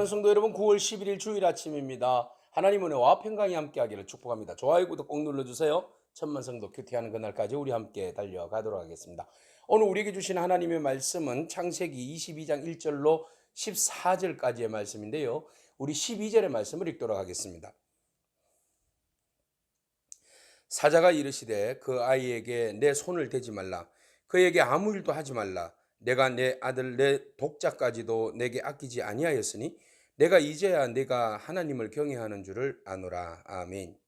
사랑하는 성도 여러분, 9월 11일 주일 아침입니다. 하나님 은혜와 평강이 함께하기를 축복합니다. 좋아요, 구독 꼭 눌러주세요. 천만 성도 큐티하는 그날까지 우리 함께 달려가도록 하겠습니다. 오늘 우리에게 주신 하나님의 말씀은 창세기 22장 1절로 14절까지의 말씀인데요. 우리 12절의 말씀을 읽도록 하겠습니다. 사자가 이르시되 그 아이에게 내 손을 대지 말라. 그에게 아무 일도 하지 말라. 내가 내 아들 내 독자까지도 내게 아끼지 아니하였으니 내가 이제야 내가 하나님을 경외하는 줄을 아노라. 아멘.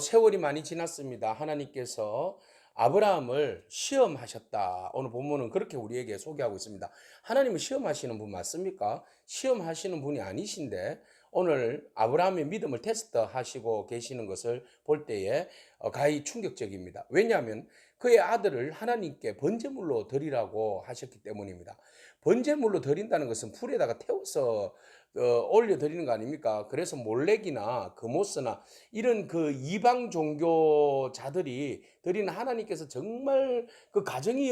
세월이 많이 지났습니다. 하나님께서 아브라함을 시험하셨다. 오늘 본문은 그렇게 우리에게 소개하고 있습니다. 하나님은 시험하시는 분 맞습니까? 시험하시는 분이 아니신데 오늘 아브라함의 믿음을 테스트하시고 계시는 것을 볼 때에 가히 충격적입니다. 왜냐하면 그의 아들을 하나님께 번제물로 드리라고 하셨기 때문입니다. 번제물로 드린다는 것은 불에다가 태워서 올려드리는 거 아닙니까? 그래서 몰렉이나 그모스나 이런 그 이방 종교자들이 드리는 하나님께서 정말 그 가정이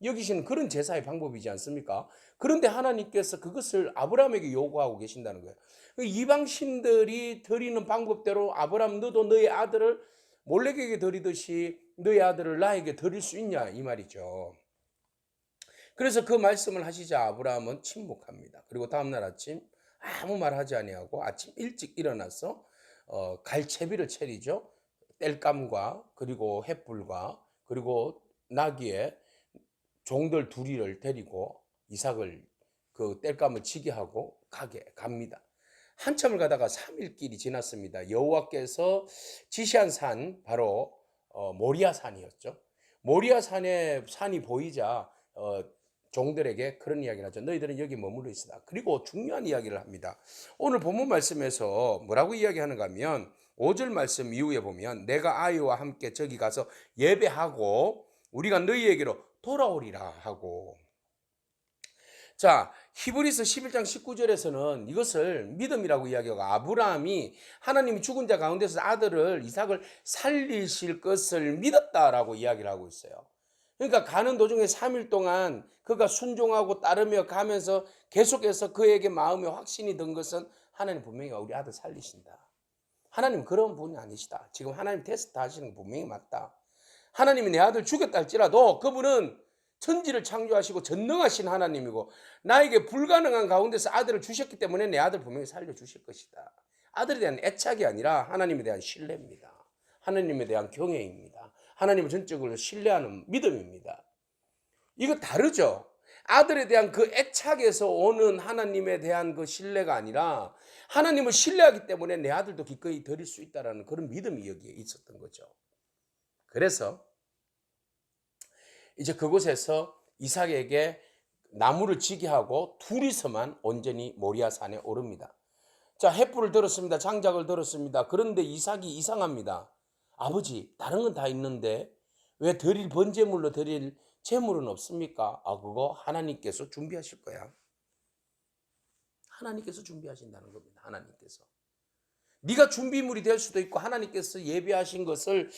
여기시는 그런 제사의 방법이지 않습니까? 그런데 하나님께서 그것을 아브라함에게 요구하고 계신다는 거예요. 이방 신들이 드리는 방법대로 아브라함 너도 너의 아들을 몰렉에게 드리듯이 너의 아들을 나에게 드릴 수 있냐 이 말이죠. 그래서 그 말씀을 하시자 아브라함은 침묵합니다. 그리고 다음날 아침 아무 말 하지 아니하고 아침 일찍 일어나서 갈채비를 차리죠. 땔감과 그리고 횃불과 그리고 나귀의 종들 둘이를 데리고 이삭을 그 땔감을 치게 하고 갑니다. 한참을 가다가 3일 길이 지났습니다. 여호와께서 지시한 산 바로 모리아 산이었죠. 모리아 산이 보이자 종들에게 그런 이야기를 하죠. 너희들은 여기 머물러 있으라. 그리고 중요한 이야기를 합니다. 오늘 본문 말씀에서 뭐라고 이야기하는가 하면 5절 말씀 이후에 보면 내가 아이와 함께 저기 가서 예배하고 우리가 너희에게로 돌아오리라 하고, 자, 히브리서 11장 19절에서는 이것을 믿음이라고 이야기하고 아브라함이 하나님이 죽은 자 가운데서 아들을 이삭을 살리실 것을 믿었다라고 이야기를 하고 있어요. 그러니까 가는 도중에 3일 동안 그가 순종하고 따르며 가면서 계속해서 그에게 마음에 확신이 든 것은 하나님 분명히 우리 아들 살리신다. 하나님 그런 분이 아니시다. 지금 하나님 테스트 하시는 거 분명히 맞다. 하나님이 내 아들 죽였다 할지라도 그분은 천지를 창조하시고 전능하신 하나님이고 나에게 불가능한 가운데서 아들을 주셨기 때문에 내 아들 분명히 살려주실 것이다. 아들에 대한 애착이 아니라 하나님에 대한 신뢰입니다. 하나님에 대한 경외입니다. 하나님을 전적으로 신뢰하는 믿음입니다. 이거 다르죠? 아들에 대한 그 애착에서 오는 하나님에 대한 그 신뢰가 아니라 하나님을 신뢰하기 때문에 내 아들도 기꺼이 드릴 수 있다는 그런 믿음이 여기에 있었던 거죠. 그래서 이제 그곳에서 이삭에게 나무를 지게 하고 둘이서만 온전히 모리아 산에 오릅니다. 자, 횃불을 들었습니다. 장작을 들었습니다. 그런데 이삭이 이상합니다. 아버지, 다른 건 다 있는데 왜 드릴 번제물로 드릴 제물은 없습니까? 그거 하나님께서 준비하실 거야. 하나님께서 준비하신다는 겁니다. 하나님께서. 네가 준비물이 될 수도 있고 하나님께서 예비하신 것을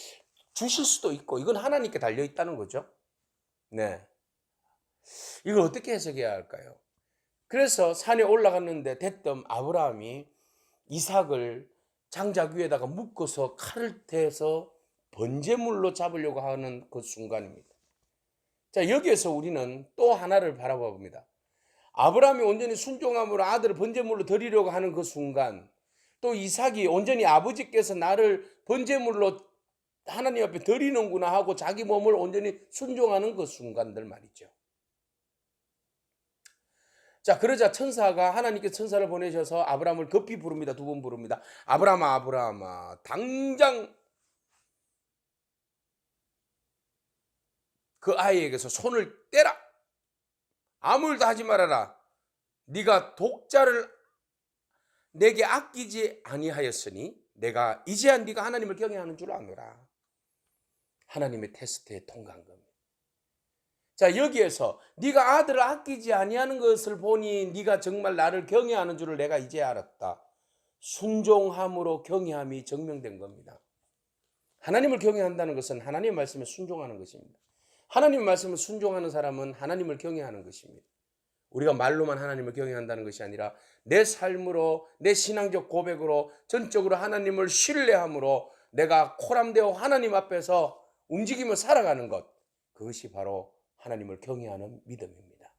주실 수도 있고 이건 하나님께 달려 있다는 거죠. 네. 이걸 어떻게 해석해야 할까요? 그래서 산에 올라갔는데 대뜸 아브라함이 이삭을 장작 위에다가 묶어서 칼을 대서 번제물로 잡으려고 하는 그 순간입니다. 자, 여기에서 우리는 또 하나를 바라봐 봅니다. 아브라함이 온전히 순종함으로 아들을 번제물로 드리려고 하는 그 순간, 또 이삭이 온전히 아버지께서 나를 번제물로 하나님 앞에 드리는구나 하고 자기 몸을 온전히 순종하는 그 순간들 말이죠. 자, 그러자 하나님께서 천사를 보내셔서 아브라함을 급히 부릅니다. 2번 부릅니다. 아브라함아, 아브라함아, 당장 그 아이에게서 손을 떼라. 아무 일도 하지 말아라. 네가 독자를 내게 아끼지 아니하였으니 내가 이제야 네가 하나님을 경외하는 줄 아노라. 하나님의 테스트에 통과한 겁니다. 자, 여기에서 네가 아들을 아끼지 아니하는 것을 보니 네가 정말 나를 경외하는 줄을 내가 이제 알았다. 순종함으로 경외함이 증명된 겁니다. 하나님을 경외한다는 것은 하나님의 말씀에 순종하는 것입니다. 하나님의 말씀을 순종하는 사람은 하나님을 경외하는 것입니다. 우리가 말로만 하나님을 경외한다는 것이 아니라 내 삶으로, 내 신앙적 고백으로 전적으로 하나님을 신뢰함으로 내가 코람되어 하나님 앞에서 움직이며 살아가는 것, 그것이 바로 하나님을 경외하는 믿음입니다.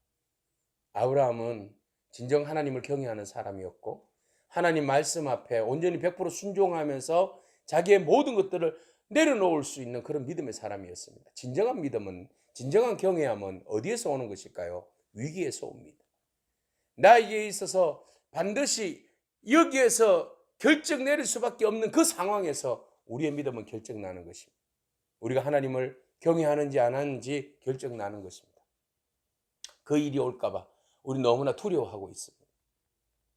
아브라함은 진정 하나님을 경외하는 사람이었고 하나님 말씀 앞에 온전히 100% 순종하면서 자기의 모든 것들을 내려놓을 수 있는 그런 믿음의 사람이었습니다. 진정한 믿음은, 진정한 경외함은 어디에서 오는 것일까요? 위기에서 옵니다. 나에게 있어서 반드시 여기에서 결정 내릴 수밖에 없는 그 상황에서 우리의 믿음은 결정나는 것입니다. 우리가 하나님을 경외하는지 안 하는지 결정나는 것입니다. 그 일이 올까봐 우리 너무나 두려워하고 있습니다.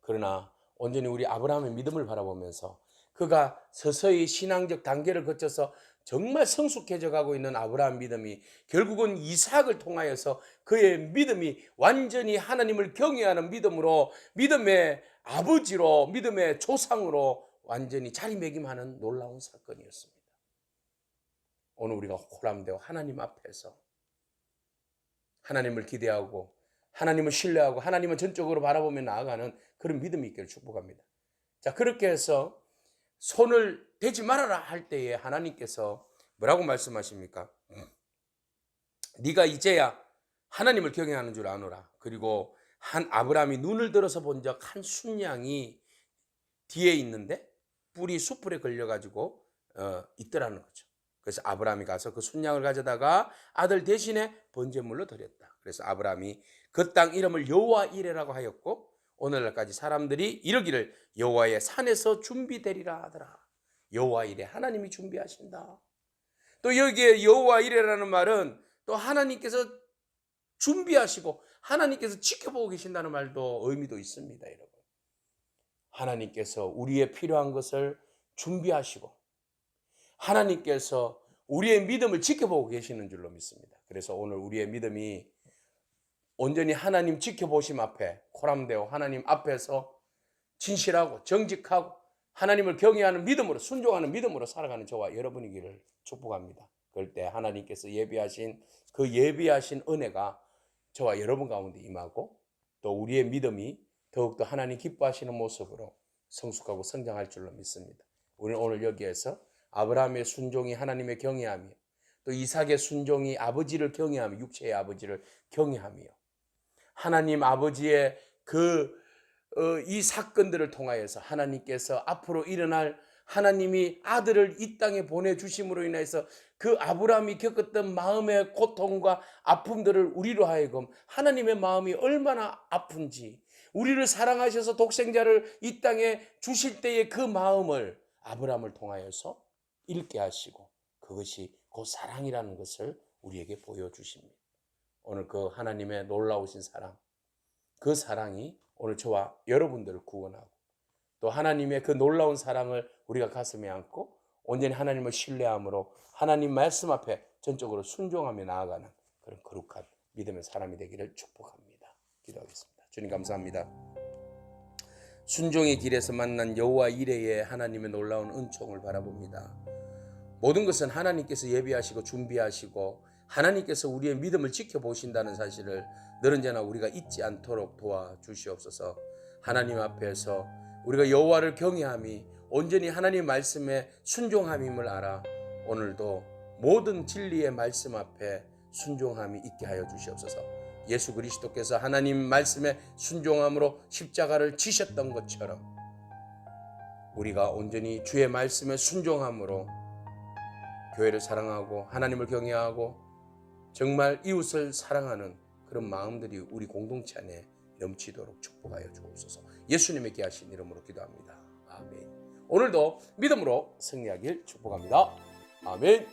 그러나 온전히 우리 아브라함의 믿음을 바라보면서 그가 서서히 신앙적 단계를 거쳐서 정말 성숙해져 가고 있는 아브라함 믿음이 결국은 이삭을 통하여서 그의 믿음이 완전히 하나님을 경외하는 믿음으로, 믿음의 아버지로, 믿음의 조상으로 완전히 자리매김하는 놀라운 사건이었습니다. 오늘 우리가 호람되어 하나님 앞에서 하나님을 기대하고 하나님을 신뢰하고 하나님을 전적으로 바라보며 나아가는 그런 믿음이 있기를 축복합니다. 자, 그렇게 해서 손을 대지 말아라 할 때에 하나님께서 뭐라고 말씀하십니까? 네가 이제야 하나님을 경외하는 줄 아노라. 그리고 한 아브라함이 눈을 들어서 본 적 한 순양이 뒤에 있는데 뿔이 숯불에 걸려가지고 있더라는 거죠. 그래서 아브라함이 가서 그 순양을 가져다가 아들 대신에 번제물로 드렸다. 그래서 아브라함이 그 땅 이름을 여호와 이레라고 하였고 오늘날까지 사람들이 이르기를 여호와의 산에서 준비되리라 하더라. 여호와 이레, 하나님이 준비하신다. 또 여기에 여호와 이레라는 말은 또 하나님께서 준비하시고 하나님께서 지켜보고 계신다는 말도 의미도 있습니다, 여러분. 하나님께서 우리의 필요한 것을 준비하시고 하나님께서 우리의 믿음을 지켜보고 계시는 줄로 믿습니다. 그래서 오늘 우리의 믿음이 온전히 하나님 지켜보심 앞에 코람되어 하나님 앞에서 진실하고 정직하고 하나님을 경외하는 믿음으로, 순종하는 믿음으로 살아가는 저와 여러분이기를 축복합니다. 그럴 때 하나님께서 예비하신 그 예비하신 은혜가 저와 여러분 가운데 임하고 또 우리의 믿음이 더욱더 하나님 기뻐하시는 모습으로 성숙하고 성장할 줄로 믿습니다. 우리는 오늘 여기에서 아브라함의 순종이 하나님의 경외하며 또 이삭의 순종이 아버지를 경외하며 육체의 아버지를 경외하며 하나님 아버지의 이 사건들을 통하여서 하나님께서 앞으로 일어날 하나님이 아들을 이 땅에 보내주심으로 인해서 그 아브라함이 겪었던 마음의 고통과 아픔들을 우리로 하여금 하나님의 마음이 얼마나 아픈지 우리를 사랑하셔서 독생자를 이 땅에 주실 때의 그 마음을 아브라함을 통하여서 읽게 하시고 그것이 그 사랑이라는 것을 우리에게 보여주십니다. 오늘 그 하나님의 놀라우신 사랑, 그 사랑이 오늘 저와 여러분들을 구원하고 또 하나님의 그 놀라운 사랑을 우리가 가슴에 안고 온전히 하나님을 신뢰함으로 하나님 말씀 앞에 전적으로 순종하며 나아가는 그런 거룩한 믿음의 사람이 되기를 축복합니다. 기도하겠습니다. 주님 감사합니다. 순종의 길에서 만난 여호와 이레의 하나님의 놀라운 은총을 바라봅니다. 모든 것은 하나님께서 예비하시고 준비하시고 하나님께서 우리의 믿음을 지켜보신다는 사실을 늘언제나 우리가 잊지 않도록 도와주시옵소서. 하나님 앞에서 우리가 여호와를 경외함이 온전히 하나님 말씀에 순종함임을 알아 오늘도 모든 진리의 말씀 앞에 순종함이 있게 하여 주시옵소서. 예수 그리스도께서 하나님 말씀에 순종함으로 십자가를 지셨던 것처럼 우리가 온전히 주의 말씀에 순종함으로 교회를 사랑하고 하나님을 경외하고 정말 이웃을 사랑하는 그런 마음들이 우리 공동체 안에 넘치도록 축복하여 주옵소서. 예수님의 귀하신 이름으로 기도합니다. 아멘. 오늘도 믿음으로 승리하길 축복합니다. 아멘.